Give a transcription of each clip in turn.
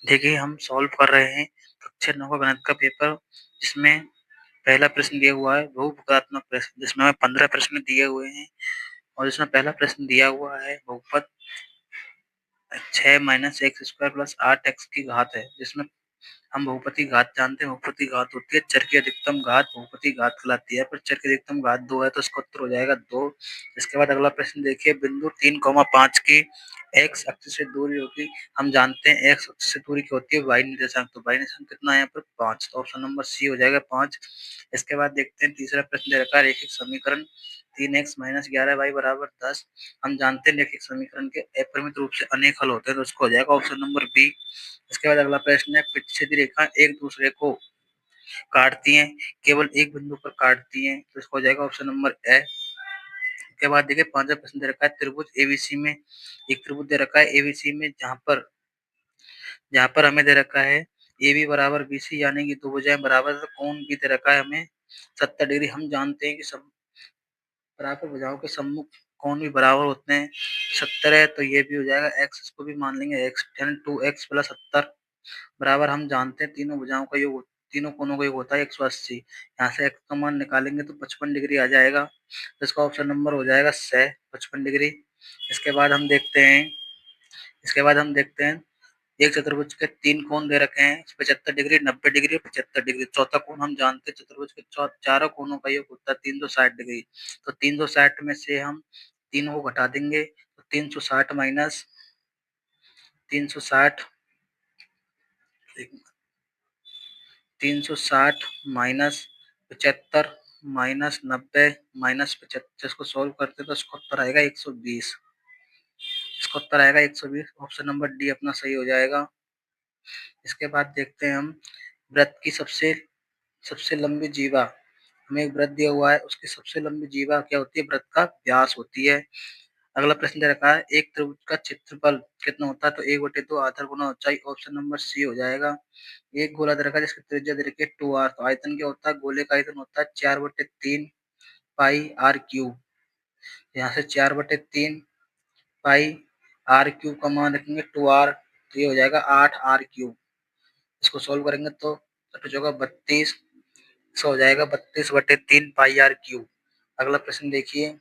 देखिए हम सॉल्व कर रहे हैं कक्षा 9 का गणित का पेपर, जिसमें पहला प्रश्न दिया हुआ है बहुपदात्मक प्रश्न, जिसमें हमें 15 प्रश्न दिए हुए हैं और इसमें पहला प्रश्न दिया हुआ है बहुपद 6 minus x square plus 8 x की घात है, जिसमें हम बहुपति घात जानते हैं। बहुपति घात होती है चर की अधिकतम घात, बहुपति घात कहलाती है। पर चर की अधिकतम घात 2 है तो इसका उत्तर हो जाएगा 2। इसके बाद अगला प्रश्न देखिए, बिंदु 3,5 की एक्स अक्ष से दूरी होगी। हम जानते हैं एक्स अक्ष से दूरी क्या होती है, वाई निर्देशांक। तो वाई निर्देशांक कितना है यहाँ पर 5, तो ऑप्शन नंबर सी हो जाएगा 5। इसके बाद देखते हैं तीसरा प्रश्न दे रखा है रैखिक समीकरण 3x माइनस 11y बराबर 10। हम जानते हैं रैखिक समीकरण के अपरिमित रूप से अनेक हल होते हैं, तो उसको हो जाएगा ऑप्शन नंबर बी। इसके बाद अगला प्रश्न है, प्रतिच्छेदी रेखा एक दूसरे को काटती हैं, केवल एक बिंदु पर काटती हैं, तो इसको हो जाएगा ऑप्शन नंबर ए। के बाद देखिए पांचवा प्रश्न दे रखा है, त्रिभुज एबीसी में एक त्रिभुज दे रखा है एबीसी में, जहां पर हमें दे रखा है ए बी बराबर बी सी, यानी कि दो भुजाएं बराबर, तो कोण भी दे रखा है हमें 70 डिग्री। हम जानते हैं कि सब बराबर भुजाओं के सम्मुख कोण भी बराबर होते हैं। 70 है तो ये भी हो जाएगा एक्स, इसको भी मान लेंगे एक्स, 2x प्लस 70 बराबर, हम जानते हैं तीनों भुजाओं का योग, तीनों कोणों का योग होता है 180। यहाँ से एक्स का मान निकालेंगे तो 55 डिग्री आ जाएगा, तो इसका ऑप्शन नंबर हो जाएगा से 55 डिग्री। इसके बाद हम देखते हैं इसके बाद हम देखते हैं एक चतुर्भुज के तीन कोण दे रखे हैं, 75 डिग्री, 90 डिग्री, 75 डिग्री। चौथा कोण हम जानते हैं चतुर्भुज के चारों कोणों का योग होता है 360 डिग्री। तो 360 में से हम तीनों को घटा देंगे, तो 360 माइनस 360 360 माइनस 75 माइनस 90 माइनस 75, इसको सोल्व करते तो इसका उत्तर आएगा 120। इसका उत्तर आएगा 120, ऑप्शन नंबर डी अपना सही हो जाएगा। इसके बाद देखते हैं हम वृत्त की सबसे सबसे लंबी जीवा। हमें एक वृत्त दिया हुआ है, उसकी सबसे लंबी जीवा क्या होती है, वृत्त का व्यास होती है। अगला प्रश्न दे रखा है, एक त्रिभुज का क्षेत्रफल कितना होता है, तो 1/2 आधार गुना ऊंचाई, ऑप्शन नंबर सी हो जाएगा। एक गोला दे रखा है जिसकी त्रिज्या दे रखी है 2r, तो आयतन क्या होता है, गोले का आयतन होता है 4/3 पाई आर क्यूब। यहाँ से 4/3 पाई आर क्यूब का मान रखेंगे 2r, तो ये हो जाएगा 8r क्यूब। इसको सोल्व करेंगे तो होगा 32, हो जाएगा 32/3 पाई आर क्यूब। अगला प्रश्न देखिए,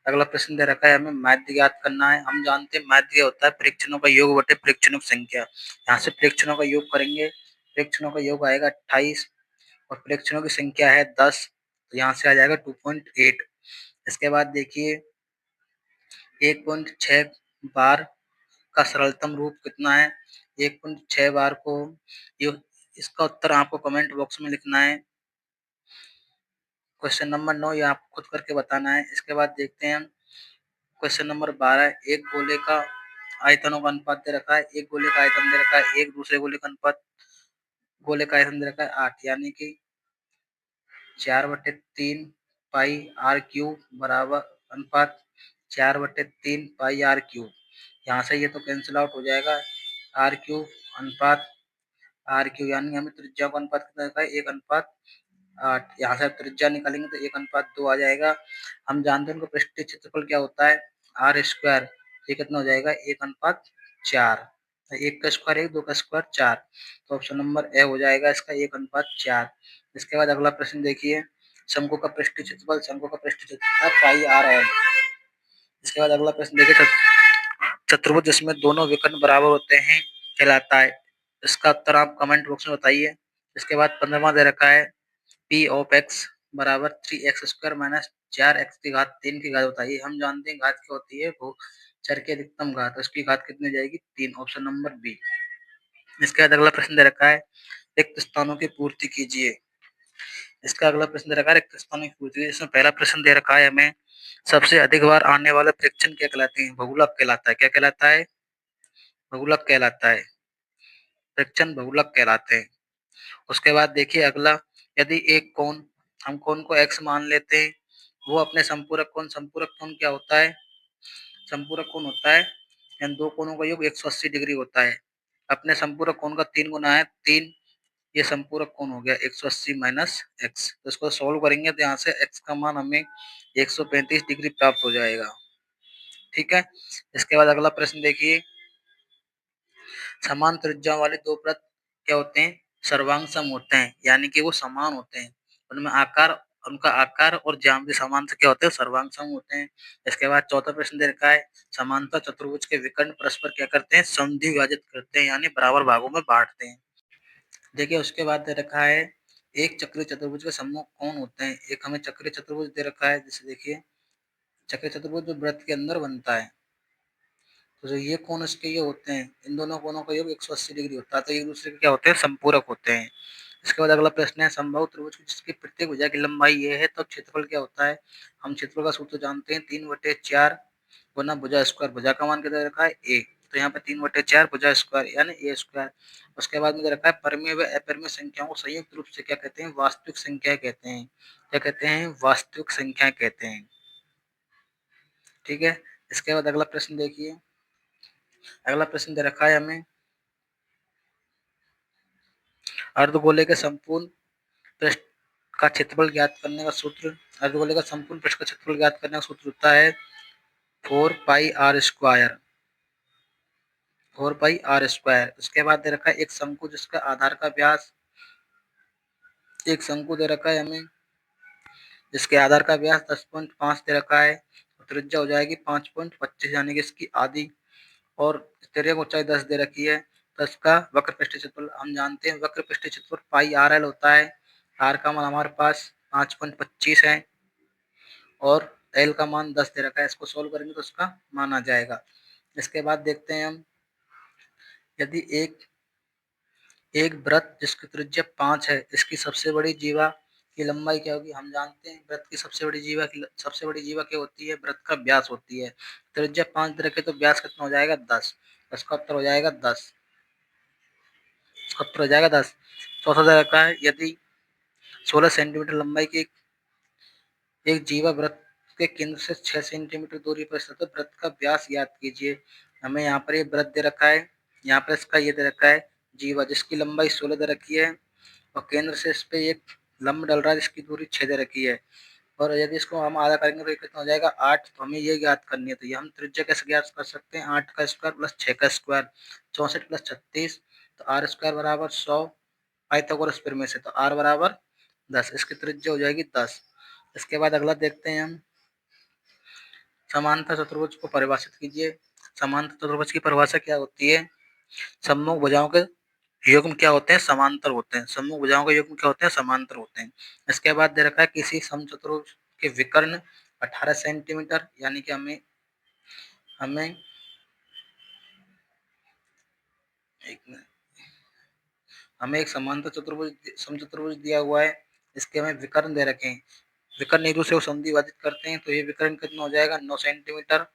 अगला प्रश्न दे रखा है हमें माध्य ज्ञात करना है। हम जानते हैं माध्य होता है परीक्षणों का योग बटे परीक्षणों की संख्या। यहाँ से परीक्षणों का योग करेंगे, परीक्षणों का योग आएगा 28 और परीक्षणों की संख्या है 10, तो यहाँ से आ जाएगा 2.8। इसके बाद देखिए 1.6 बार का सरलतम रूप कितना है, 1.6 बार को इसका उत्तर आपको कमेंट बॉक्स में लिखना है। क्वेश्चन नंबर 9 ये आपको खुद करके बताना है। इसके बाद देखते हैं क्वेश्चन नंबर 12, एक गोले का आयतनों का अनुपात दे रखा है, एक गोले का आयतन दे रखा है, एक दूसरे गोले का अनुपात, गोले का आयतन दे रखा है 8, यानी कि 4/3 पाई आर क्यूब बराबर अनुपात 4/3 पाई आर क्यूब। यहाँ से ये तो कैंसिल आउट हो जाएगा, आर क्यूब अनुपात आर क्यूब, यानी हमें त्रिज्या का अनुपात कितना रखा है 1/8। यहाँ से त्रिज्या निकालेंगे तो 1/2 आ जाएगा। हम जानते हैं उनका पृष्ठीय क्षेत्रफल क्या होता है आर स्क्वायर, ये कितना हो जाएगा 1/4। एक का स्क्वायर 1, 2 का स्क्वायर 4, तो ऑप्शन नंबर ए हो जाएगा इसका 1/4। इसके बाद अगला प्रश्न देखिए, शंकु का पृष्ठीय क्षेत्रफल, शंकु का पृष्ठीय क्षेत्रफल पाई आर है। इसके बाद अगला प्रश्न देखिए, चतुर्भुज जिसमें दोनों विकर्ण बराबर होते हैं कहलाता है। इसका उत्तर आप कमेंट बॉक्स में बताइए। इसके बाद 15वां दे रखा है पी ऑफ एक्स बराबर 3x स्क्वायर माइनस 4x की घात 3 की घात बताइए। हम जानते हैं घात क्या होती है, वो चर की अधिकतम घात, उसकी घात कितनी जाएगी 3, ऑप्शन नंबर बी। इसके बाद अगला प्रश्न दे रखा है रिक्त स्थानों की पूर्ति कीजिए। इसका अगला प्रश्न दे रखा है रिक्त स्थानों की पूर्ति, इसमें पहला प्रश्न दे रखा है हमें सबसे अधिक बार आने वाला परीक्षण क्या कहलाते हैं, बहुलक कहलाता है। क्या कहलाता है, बहुलक कहलाता है, परीक्षण बहुलक कहलाते हैं। उसके बाद देखिए अगला, यदि एक कोण, हम कोण को x मान लेते हैं, वो अपने संपूरक कोण क्या होता है, संपूरक कोण होता है यानी दो कोणों का योग 180 डिग्री होता है। अपने संपूरक कोण का 3 गुना है 3, ये संपूरक कोण हो गया 180 माइनस एक्स। तो इसको सोल्व करेंगे तो यहाँ से x का मान हमें 135 डिग्री प्राप्त हो जाएगा। ठीक है। इसके बाद अगला प्रश्न देखिए, समान त्रिज्या वाले दो वृत्त क्या होते हैं, सर्वांग सम होते हैं, यानी कि वो समान होते हैं, उनमें आकार, उनका आकार और ज्यामिति समान से क्या होते हैं, सर्वांग सम होते हैं। इसके बाद चौथा प्रश्न दे रखा है, समांतर चतुर्भुज के विकर्ण परस्पर क्या करते हैं, समद्विभाजित करते हैं, यानी बराबर भागों में बांटते हैं। देखिए उसके बाद दे रखा है, एक चक्रीय चतुर्भुज के सम्मुख कौन होते हैं। एक हमें चक्रीय चतुर्भुज दे रखा है, जैसे देखिए चक्रीय चतुर्भुज जो वृत्त के अंदर बनता है, तो जो ये कोण इसके ये होते हैं, इन दोनों कोणों का योग 180 डिग्री होता है, तो एक दूसरे के क्या होते हैं, संपूरक होते हैं। इसके बाद अगला प्रश्न है, समबाहु त्रिभुज जिसकी प्रत्येक भुजा की लंबाई ये है तो क्षेत्रफल क्या होता है। हम क्षेत्रफल का सूत्र जानते हैं, 3/4 गुना भुजा स्क्वायर, भुजा का मान कितना रखा है ए, तो यहाँ पे 3/4 भुजा स्क्वायर यानी ए स्क्वायर। उसके बाद में रखा है, परमेय व अपरिमेय संख्याओं को संयुक्त रूप से क्या कहते हैं, वास्तविक संख्या कहते हैं। क्या कहते हैं, वास्तविक संख्या कहते हैं। ठीक है। इसके बाद अगला प्रश्न देखिए, अगला प्रश्न दे रखा है हमें, अर्धगोले के संपूर्ण पृष्ठ का क्षेत्रफल ज्ञात करने का सूत्र, अर्धगोले का संपूर्ण पृष्ठ का क्षेत्रफल ज्ञात करने का सूत्र होता है 4πr²। 4πr²। उसके बाद दे रखा है, एक शंकु जिसका आधार का व्यास, एक शंकु दे रखा है हमें जिसके आधार का व्यास 10.5 दे रखा है, त्रिज्या हो जाएगी 5.25 यानी कि इसकी आधी, और तिर्यक ऊंचाई 10 दे रखी है, तो इसका वक्र पृष्ठीय क्षेत्रफल हम जानते हैं, वक्र पृष्ठीय क्षेत्रफल πrl होता है। r का मान हमारे पास 5.25 है और l का मान 10 दे रखा है, इसको सोल्व करेंगे तो उसका मान आ जाएगा। इसके बाद देखते हैं हम, यदि एक वृत्त जिसकी त्रिज्या 5 है, इसकी सबसे बड़ी जीवा की लंबाई क्या होगी। हम जानते हैं वृत्त की सबसे बड़ी जीवा क्या होती है, वृत्त का व्यास होती है। त्रिज्या 5 रखे तो व्यास कितना हो जाएगा, 10। इसका उत्तर हो जाएगा 10। इसका उत्तर हो जाएगा 10। चौथा दे रखा है, यदि 16 सेंटीमीटर लंबाई की एक जीवा वृत्त के केंद्र से 6 सेंटीमीटर दूरी पर स्थित है, वृत्त का व्यास ज्ञात कीजिए। हमें यहाँ पर ये वृत्त दे रखा है, यहाँ पर इसका ये दे रखा है जीवा, जिसकी लंबाई 16 दे रखी है और केंद्र से इस पे एक लंब डल रहा है जिसकी दूरी 6 दे रखी है, और यदि इसको हम आधा करेंगे तो कितना हो जाएगा, 8। तो हमें ये ज्ञात करनी है, तो ये हम त्रिज्या कैसे ज्ञात कर सकते हैं, 8 का स्क्वायर प्लस 6 का स्क्वायर, 64 प्लस 36, तो आर स्क्वायर बराबर 100 पाइथागोरस प्रमेय से, तो आर बराबर 10, इसकी त्रिज्या हो जाएगी 10। इसके बाद अगला देखते हैं हम, समांतर चतुर्भुज को परिभाषित कीजिए। समांतर चतुर्भुज की परिभाषा क्या होती है, सम्मुख भुजाओं के युग्म क्या होते हैं, समांतर होते हैं। सम्मुख भुजाओं के युग्म क्या होते हैं, समांतर होते हैं। इसके बाद दे रखा है, किसी समचतुर्भुज के विकर्ण 18 सेंटीमीटर, यानी कि हमें हमें एक हमें एक समांतर चतुर्भुज समचतुर्भुज दिया हुआ है, इसके हमें विकर्ण दे रखे हैं, विकर्ण एक दूसरे को समद्विभाजित करते हैं, तो ये विकर्ण कितना हो जाएगा, 9 सेंटीमीटर,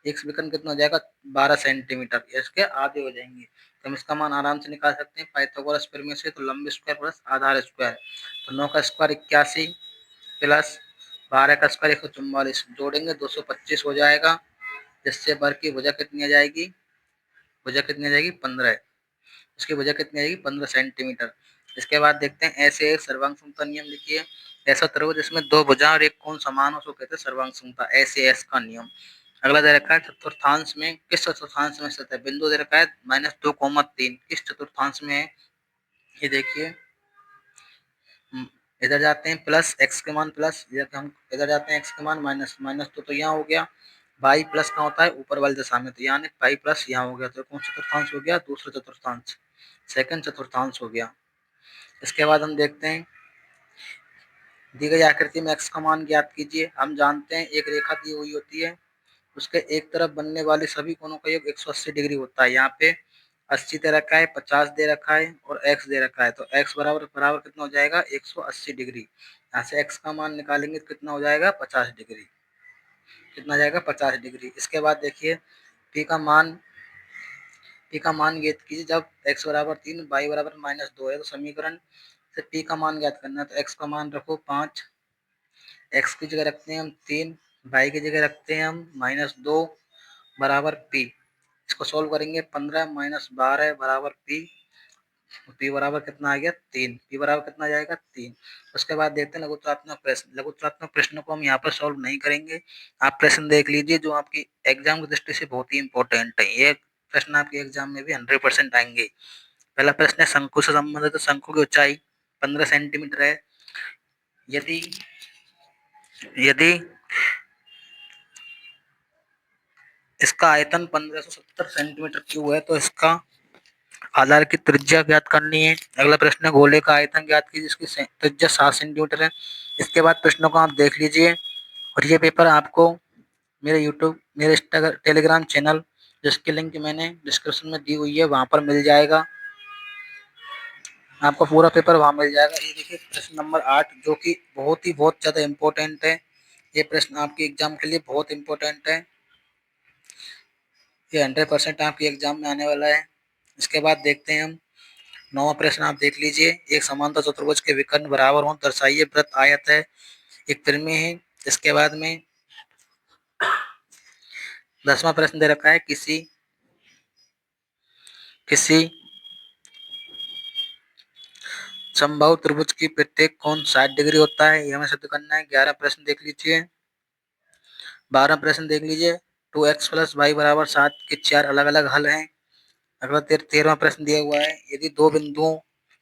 एक विकर्ण कितना हो जाएगा, 12 सेंटीमीटर, इसके आधे हो जाएंगे। तो हम इसका मान आराम से निकाल सकते हैं पाइथागोरस प्रमेय से, तो लंब स्क्वायर प्लस आधार स्क्वायर, तो 9 का स्क्वायर 81 प्लस 12 का स्क्वायर 144, जोड़ेंगे 225 हो जाएगा, जिससे बर की भुजा कितनी आ जाएगी, भुजा कितनी आ जाएगी, 15। उसकी भुजा कितनी आएगी, 15 सेंटीमीटर। इसके बाद देखते हैं, ऐसे एक सर्वांग समता नियम लिखिए। ऐसा त्रिभुज जिसमें दो भुजा और एक कोण समान हो उसको कहते हैं सर्वांग समता, ऐसे एस का नियम। अगला दे रखा है, चतुर्थांश में किस चतुर्थांश में स्थित है, बिंदु दे रखा है -2,3, किस चतुर्थांश में है, ये देखिए इधर जाते हैं प्लस एक्स के मान प्लस, हम इधर जाते हैं एक्स के मान माइनस, माइनस तो यहाँ हो गया, बाई प्लस का होता है ऊपर वाली दिशा में, तो यहाँ बाई प्लस यहाँ हो गया, तो कौन चतुर्थांश हो गया, दूसरा चतुर्थांश, सेकंड चतुर्थांश हो गया। इसके बाद हम देखते हैं, दी गई आकृति में x का मान ज्ञात कीजिए। हम जानते हैं एक रेखा दी हुई होती है, उसके एक तरफ बनने वाले सभी कोणों का योग 180 डिग्री होता है। यहाँ पे 80 दे रखा है, 50 दे रखा है और x दे रखा है, तो x बराबर बराबर कितना हो जाएगा, 180 डिग्री। यहाँ से x का मान निकालेंगे तो कितना हो जाएगा, 50 डिग्री, कितना आ जाएगा, 50 डिग्री। इसके बाद देखिए p का मान ज्ञात कीजिए, जब x बराबर 3 y बराबर -2 है, तो समीकरण से p का मान ज्ञात करना है, तो x का मान रखो 5, x की जगह रखते हैं हम 3, y की जगह रखते हैं हम -2 बराबर p। इसको सोल्व करेंगे, 15 - 12 बराबर p, p बराबर कितना आ गया, 3, p बराबर कितना आ जाएगा, 3। उसके बाद देखते हैं लघुत्रात्मक प्रश्न। लघुत्रात्मक प्रश्न को हम यहाँ पर सोल्व नहीं करेंगे, आप प्रश्न देख लीजिए जो आपकी एग्जाम की दृष्टि से बहुत ही इंपॉर्टेंट है। ये प्रश्न आपके एग्जाम में भी 100% आएंगे। पहला प्रश्न है शंकु से संबंधित, तो शंकु की ऊंचाई 15 सेंटीमीटर है। यदि यदि इसका आयतन 1570 सेंटीमीटर क्यूब है तो इसका आधार की त्रिज्या ज्ञात करनी है। अगला प्रश्न है गोले का आयतन ज्ञात कीजिए जिसकी त्रिज्या 7 सेंटीमीटर है। इसके बाद प्रश्नों को आप देख लीजिए और ये पेपर आपको मेरे इंस्टाग्राम टेलीग्राम चैनल जिसकी लिंक मैंने डिस्क्रिप्शन में दी हुई है वहां पर मिल जाएगा। आपको पूरा पेपर वहां मिल जाएगा। ये देखिए प्रश्न नंबर 8 जो कि बहुत ज्यादा इम्पोर्टेंट है। ये प्रश्न आपके एग्जाम के लिए बहुत इम्पोर्टेंट है। ये 100% आपके एग्जाम में आने वाला है। इसके बाद देखते हैं हम 9वां प्रश्न। आप देख लीजिए, एक समांतर चतुर्भुज के विकर्ण बराबर हों दर्शाइए। वृत्त आयत है, एक त्रिज्या है। इसके बाद में 10वां प्रश्न दे रखा है किसी समबाहु त्रिभुज की प्रत्येक कोण 60 डिग्री होता है। यह हमें सिद्ध करना है। 11 प्रश्न देख लीजिए। 12 प्रश्न देख लीजिए। 2x + y = 7 के 4 अलग अलग हल हैं। अगला 13वां प्रश्न दिया हुआ है, यदि दो बिंदुओं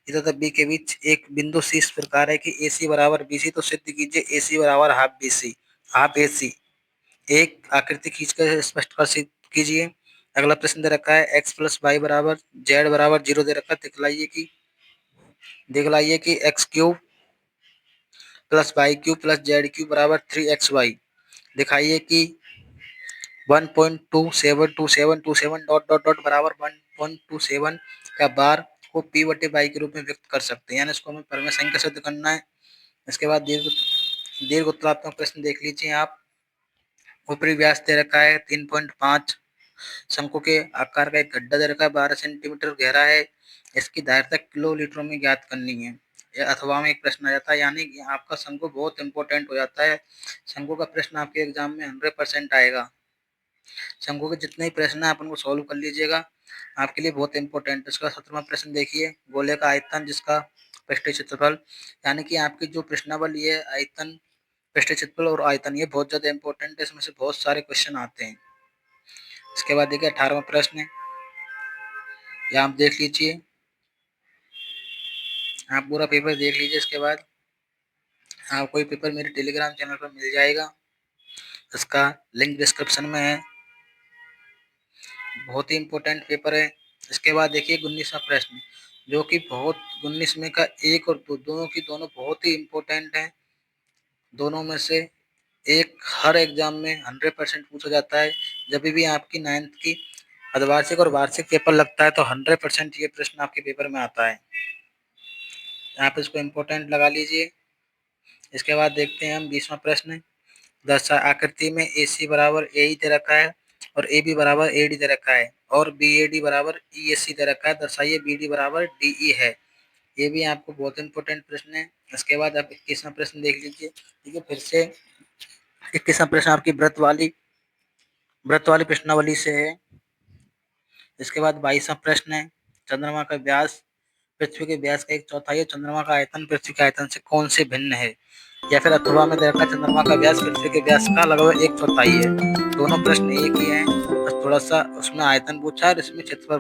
ए तथा बी के बीच एक बिंदु सी इस प्रकार है कि AC = BC तो सिद्ध कीजिए AC = half BC half AC। एक आकृति खींचकर स्पष्ट कर कीजिए। अगला प्रश्न दे रखा है x + y = z = 0 दे रखा है। दिखलाइए कि x³ + y³ + z³ = 3xy। दिखाइए कि 1.272727 ... बराबर 1.27 का बार को p/y के रूप में व्यक्त कर सकते हैं, यानी इसको हमें परिमेय संख्या सिद्ध करना है। इसके बाद दीर्घ उत्तरात्मक प्रश्न देख लीजिए आप। ऊपरी व्यास दे रखा है 3.5। शंकु के आकार का एक गड्ढा दे रखा है 12 सेंटीमीटर गहरा है। इसकी धारिता किलोलीटरों में ज्ञात करनी है। यह अथवा में एक प्रश्न आ जाता है, यानी कि आपका शंकु बहुत इंपॉर्टेंट हो जाता है। शंकु का प्रश्न आपके एग्जाम में 100% आएगा। शंकु के जितने ही प्रश्न है आप उनको सोल्व कर लीजिएगा, आपके लिए बहुत इंपॉर्टेंट। इसका 17वां प्रश्न देखिए, गोले का आयतन जिसका पृष्ठीय क्षेत्रफल, यानी कि आपकी जो प्रश्नावली है आयतन, पृष्ठीय क्षेत्रफल और आयतन, ये बहुत ज्यादा इंपॉर्टेंट है। इसमें से बहुत सारे क्वेश्चन आते हैं। इसके बाद देखिए 18वां प्रश्न, ये आप देख लीजिए, आप पूरा पेपर देख लीजिए। इसके बाद आपको ये पेपर मेरे टेलीग्राम चैनल पर मिल जाएगा, इसका लिंक डिस्क्रिप्शन में है। बहुत ही इंपॉर्टेंट पेपर है। इसके बाद देखिए 19वां प्रश्न, जो कि 19 में का एक और दोनों बहुत ही इंपॉर्टेंट है। दोनों में से एक हर एग्जाम में 100% पूछा जाता है। जब भी आपकी 9th की अर्धवार्षिक और वार्षिक पेपर लगता है तो 100% ये प्रश्न आपके पेपर में आता है। आप इसको इम्पोर्टेंट लगा लीजिए। इसके बाद देखते हैं हम 20वां प्रश्न। आकृति में AC = AE दे रखा है और AB = AD दे रखा है और BAD = EAC दे रखा है। दर्शाइए BD = DE है। ये भी आपको बहुत इंपॉर्टेंट प्रश्न है। इसके बाद आप 21वां प्रश्न देख लीजिए। ठीक है, फिर से 21वां प्रश्न आपकी व्रत वाली प्रश्नावली से है। इसके बाद 22वां प्रश्न है, चंद्रमा का व्यास पृथ्वी के व्यास का 1/4 है। चंद्रमा का आयतन पृथ्वी के आयतन से कौन से भिन्न है? या फिर अथवा में देखा चंद्रमा का व्यास पृथ्वी के व्यास का लगभग 1/4 है। दोनों प्रश्न एक ही हैं, बस थोड़ा सा उसमें आयतन पूछा है और इसमें क्षेत्रफल